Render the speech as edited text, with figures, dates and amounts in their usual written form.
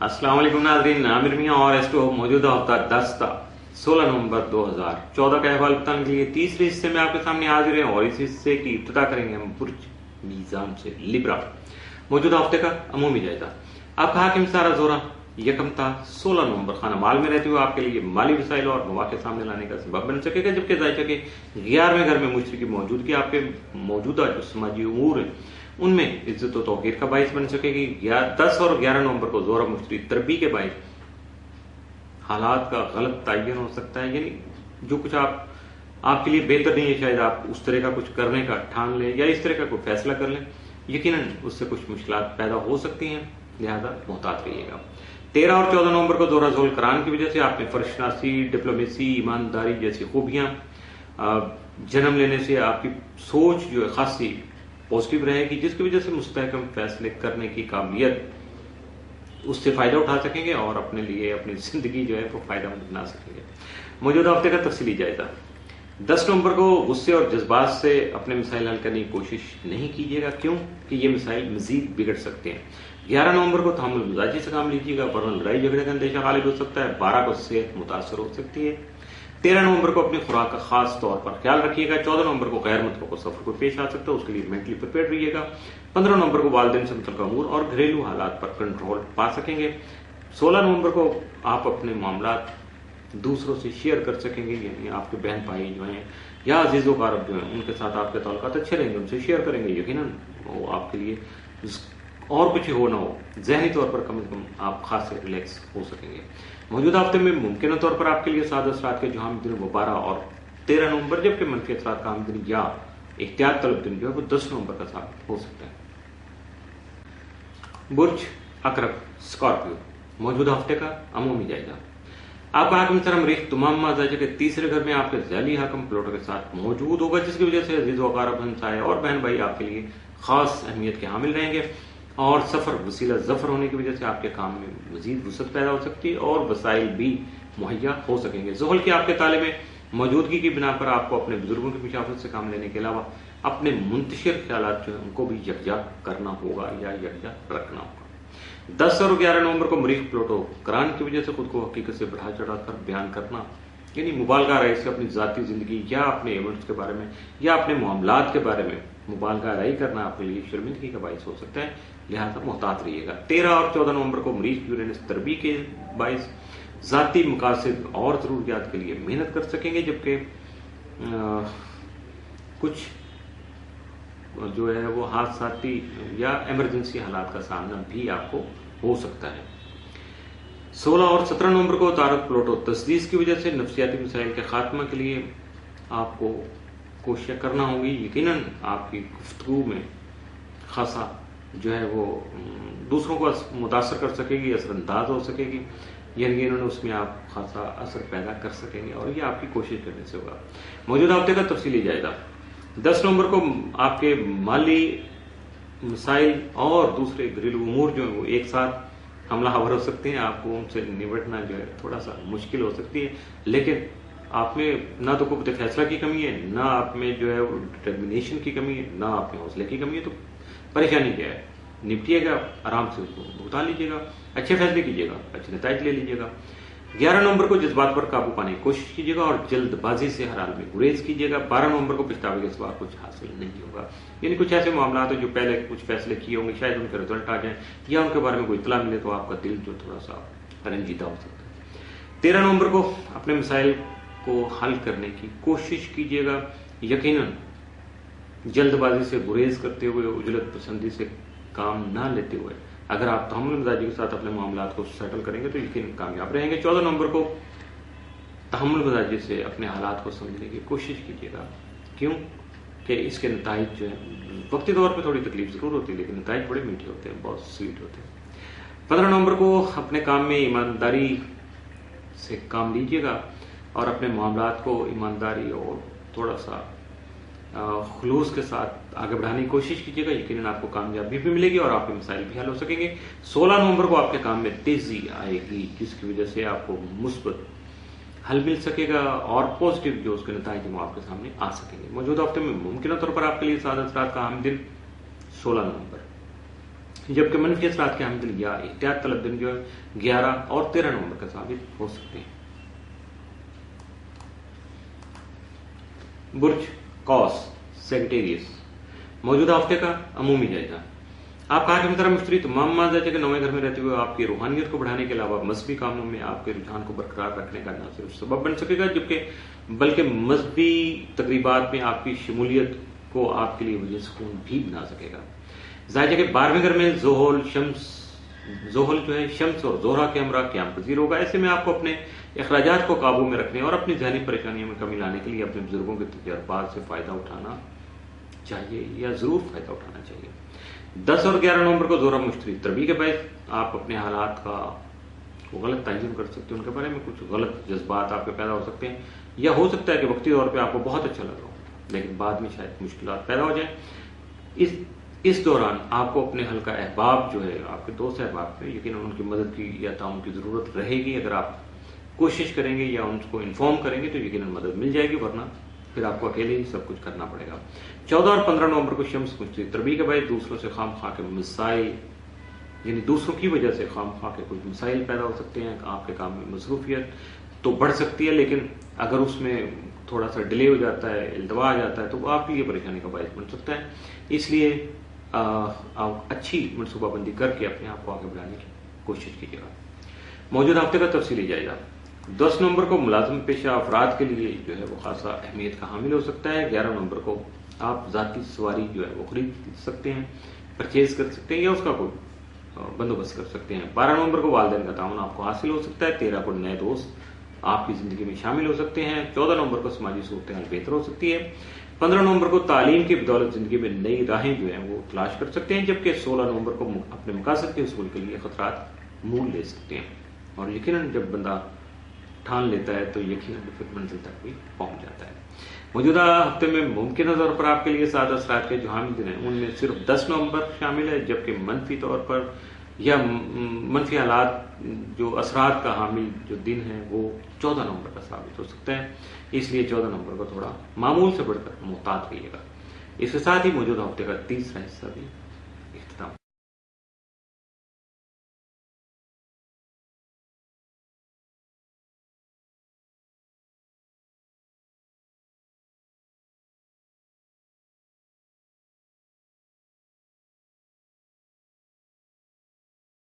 अस्सलाम वालेकुम नाज़रीन, आमिर मियां और एस्ट्रो मौजूदा हफ्ता 10 था 16 नवंबर 2014 का अहवाल बताने के लिए तीसरे हिस्से में आपके सामने हाजिर हैं और इस हिस्से की इब्तिदा करेंगे हम बुर्ज मीज़ान से लिब्रा। मौजूदा हफ्ते का अमूमी जायजा। आपका हाकिम सारा जोरा यकम था 16 नवंबर खाना माल में रहते हुए आपके लिए माली वसाइल और मौके सामने लाने का सबब बन सकेगा, जबकि जायजा के 11वें घर में मुश्तरी की मौजूदगी आपके मौजूदा जो समाजी उमूर है उनमें इज्जत और तौकीर का बाइस बन सकेगी। 10 और 11 नवंबर को जोरा मुश्तरी तरबी के बाइस हालात का गलत तयन हो सकता है, यानी जो कुछ आपके लिए बेहतर नहीं है, शायद आप उस तरह का कुछ करने का ठान लें या इस तरह का कोई फैसला कर लें, यकीनन उससे कुछ मुश्किलात पैदा हो सकती हैं, लिहाजा मोहतात रहिएगा। 13 और 14 नवंबर को जोरा जोल करान की वजह से आपने फर्शनासी, डिप्लोमेसी, ईमानदारी जैसी खूबियां जन्म लेने से आपकी सोच जो है खासी पॉजिटिव रहेगी, जिसकी वजह से मुस्तहकम फैसले करने की काबिलियत उससे फायदा उठा सकेंगे और अपने लिए अपनी जिंदगी जो है वो फायदेमंद बना सकेंगे। मौजूदा हफ्ते का तफसीली जायजा। 10 नवंबर को गुस्से और जज्बात से अपने मसाइल हल करने की कोशिश नहीं कीजिएगा, क्यों कि ये मसाइल मजीद बिगड़ सकते हैं। 11 नवंबर को तहम्मुल मिजाजी से काम लीजिएगा, वरना लड़ाई झगड़े का अंदेशा गालिब हो सकता है। 12 को सेहत मुतासर हो सकती है। 13 नवंबर को अपनी खुराक का खास तौर पर ख्याल रखिएगा। 14 नवंबर को गैर मुतवक्किल को सफर को पेश आ सकता है, उसके लिए मेंटली प्रिपेयर रहिएगा। 15 नवंबर को वालिदैन से मुतल्लिक़ अमूर और घरेलू हालात पर कंट्रोल पा सकेंगे। 16 नवंबर को आप अपने मामलात दूसरों से शेयर कर सकेंगे, यानी आपके बहन भाई जो हैं या अजीज़ो कारब जो हैं उनके साथ आपके ताल्लुकात अच्छे रहेंगे, उनसे शेयर करेंगे, यकीनन वो आपके लिए और कुछ हो ना हो ज़हनी तौर पर कम से कम आप खास से रिलैक्स हो सकेंगे। मौजूदा हफ्ते में मुमकिन तौर पर आपके लिए साद असरात के जो हम दिन वो 12 और 13 नवंबर, जबकि मनफी असरात का हम दिन या एहतियात तलब दिन जो है वो 10 नवंबर का साबित हो सकता है। बुर्ज अकरब स्कॉर्पियो। मौजूदा हफ्ते का अमूमी जायजा। आपका हाकिम सर मरीख तमाम माजाजे के तीसरे घर में आपके ज़ैली हाकिम प्लूटो के साथ मौजूद होगा, जिसकी वजह से अजीज़ वक़ारब हमसाये और बहन भाई आपके लिए खास अहमियत के हामिल रहेंगे और सफर वसीला जफर होने की वजह से आपके काम में मजीद वसअत पैदा हो सकती है और वसाइल भी मुहैया हो सकेंगे। ज़ुहल के आपके ताले में मौजूदगी की बिना पर आपको अपने बुजुर्गों की मुशाफत से काम लेने के अलावा अपने मुंतशिर ख्यालात जो है उनको भी यकजा करना होगा या यकजा रखना होगा। 10 और 11 नवंबर को मरीख प्लूटो करान की वजह से खुद को हकीकत से बढ़ा चढ़ा कर बयान करना, यानी मुबालगा राय से अपनी जाती जिंदगी या अपने इवेंट्स के बारे में या अपने मामलात के बारे में मुबालगा राय करना आपके लिए शर्मिंदगी का बाइस हो सकता है, लिहाजा मोहतात रहिएगा। 13 और 14 नवंबर को मरीख यूरेनस तरबी के बाइस जाती मकासद और जरूरियात के लिए मेहनत कर सकेंगे, जबकि कुछ जो है वो हादसाती या इमरजेंसी हालात का सामना भी आपको हो सकता है। 16 और 17 नवंबर को तारक प्लूटो तस्दीस की वजह से नफ्सियाती मसाइल के खात्मा के लिए आपको कोशिश करना होगी, यकीनन आपकी गुफ्तगू में खासा जो है वो दूसरों को मुतासर कर सकेगी, असरअंदाज हो सकेगी, यानी इन्होंने उसमें आप खासा असर पैदा कर सकेंगे और ये आपकी कोशिश करने से होगा। मौजूदा हफ्ते का तफसीली जायजा। 10 नवंबर को आपके माली मसाइल और दूसरे घरेलू उमूर जो है वो एक साथ हमला हवर हो सकते हैं, आपको उनसे निपटना जो है थोड़ा सा मुश्किल हो सकती है, लेकिन आप में ना तो कुव्वत फैसला की कमी है, ना आप में जो है वो डिटर्मिनेशन की कमी है, ना आप में हौसले की कमी है, तो परेशानी क्या है, निपटिएगा, आराम से उसको भुगता लीजिएगा, अच्छे फैसले कीजिएगा, अच्छे नतीजे ले लीजिएगा। 11 नवंबर को जज्बात पर काबू पाने की कोशिश कीजिएगा और जल्दबाजी से हर हाल में गुरेज कीजिएगा। 12 नवंबर को पछतावे के सिवा कुछ हासिल नहीं होगा, यानी कुछ ऐसे मामला है जो पहले कुछ फैसले किए होंगे, शायद उनके रिजल्ट आ जाए या उनके बारे में कोई इत्तला मिले तो आपका दिल जो थोड़ा सा रंजीदा हो सकता है। 13 नवंबर को अपने मसाइल को हल करने की कोशिश कीजिएगा, यकीनन जल्दबाजी से गुरेज करते हुए, उजलत पसंदी से काम ना लेते हुए अगर आप तहम्मुल मिजाजी के साथ अपने मामलात को सेटल करेंगे तो यकीन कामयाब रहेंगे। 14 नवंबर को तहम्मुल मिजाजी से अपने हालात को समझने की कोशिश कीजिएगा, क्यों कि इसके नताइज जो है वक्ती तौर पर थोड़ी तकलीफ जरूर होती है, लेकिन नताइज बड़े मीठे होते हैं, बहुत स्वीट होते हैं। 15 नवंबर को अपने काम में ईमानदारी से काम लीजिएगा और अपने मामलात को ईमानदारी और थोड़ा सा खुलूस के साथ आगे बढ़ाने की कोशिश कीजिएगा, यकीनन आपको कामयाबी भी मिलेगी और आपके मसाइल भी हल हो सकेंगे। 16 नवंबर को आपके काम में तेजी आएगी, जिसकी वजह से आपको मुस्बत हल मिल सकेगा और पॉजिटिव जो उसके नतीजे वो आपके सामने आ सकेंगे। मौजूदा हफ्ते में मुमकिन तौर पर आपके लिए सादा असरात का अहम दिन 16 नवंबर। जबकि मनफी असरात के हामिल या एहतियात तलब दिन जो है 11 और 13 नवंबर का साबित हो सकते हैं। बुर्ज कॉस सेक्रेटेरियस मौजूदा हफ्ते का अमूमी जायजा। आपका हाकिम तरह मुश्तरी तमाम माजाजे के नौवें घर में रहते हुए आपकी रूहानियत को बढ़ाने के अलावा मजहबी कामों में आपके रुझान को बरकरार रखने का न सिर्फ सबब बन सकेगा जबकि बल्कि मजहबी तकरीबात में आपकी शमूलियत को आपके लिए वजह सुकून भी बना सकेगा। जायजा के 12वें घर में जोहल जो है शम्स और जोहरा के हमरा क्याम पजीर होगा। ऐसे में आपको अपने अखराजात को काबू में रखने और अपनी जहनी परेशानियों में कमी लाने के लिए अपने बुजुर्गों के तजर्बात से फायदा उठाना चाहिए या जरूर फायदा उठाना चाहिए। 10 और 11 नवंबर को जोहरा मुश्तरी तरबी के बायस आप अपने हालात का गलत तयन कर सकते हैं, उनके बारे में कुछ गलत जज्बात आपके पैदा हो सकते हैं या हो सकता है कि वक्ती तौर पे आपको बहुत अच्छा लग रहा हो लेकिन बाद में शायद मुश्किलात पैदा हो जाए। इस दौरान आपको अपने हल्का अहबाब जो है आपके दोस्त अहबाब पे यकीन उनकी मदद की या ताउन की जरूरत रहेगी। अगर आप कोशिश करेंगे या उनको इन्फॉर्म करेंगे तो यकीन मदद मिल जाएगी, वरना फिर आपको अकेले ही सब कुछ करना पड़ेगा। 14 और 15 नवंबर को शम्स मुश्तरी तरबी के बाद दूसरों से खाम खा के मसाइल यानी दूसरों की वजह से खाम खा के कुछ मसाइल पैदा हो सकते हैं। आपके काम में मसरूफियत तो बढ़ सकती है लेकिन अगर उसमें थोड़ा सा डिले हो जाता है, इल्तवा आ जाता है तो वो आपके लिए परेशानी का बायस बन सकता है। इसलिए आप अच्छी मनसूबाबंदी करके अपने आप को आगे बढ़ाने की कोशिश कीजिएगा। मौजूदा हफ्ते का तफसीली जायजा। 10 नवंबर को मुलाजिम पेशा अफराद के लिए जो है वो खासा अहमियत का हामिल हो सकता है। 11 नवंबर को आप जाती सवारी जो है वो खरीद सकते हैं, परचेज कर सकते हैं या उसका कोई बंदोबस्त कर सकते हैं। 12 नवंबर को वालिदैन का ताउन आपको हासिल हो सकता है। 13 को नए दोस्त आपकी जिंदगी में शामिल हो सकते हैं। 14 नवंबर को समाजी सूरत हाल बेहतर हो सकती है। 15 नवंबर को तालीम की बदौलत जिंदगी में नई राहें जो है वो तलाश कर सकते हैं जबकि 16 नवंबर को अपने मकासद के हसूल के लिए खतरात मोल ले सकते हैं। और यकीनन जब बंदा ठान लेता है तो यकीनन फिर मंजिल तक भी पहुंच जाता है। मौजूदा हफ्ते में मुमकिन तौर पर आपके लिए 7 असरात के जो हामिल दिन हैं उनमें सिर्फ 10 नवंबर शामिल है जबकि मनफी तौर पर या मनफी हालात जो असरात का हामिल जो दिन है वो 14 नवंबर का साबित हो सकता है। इसलिए 14 नवंबर को थोड़ा मामूल से बढ़कर मुहतात रहिएगा। इसके साथ ही मौजूदा हफ्ते का तीसरा हिस्सा भी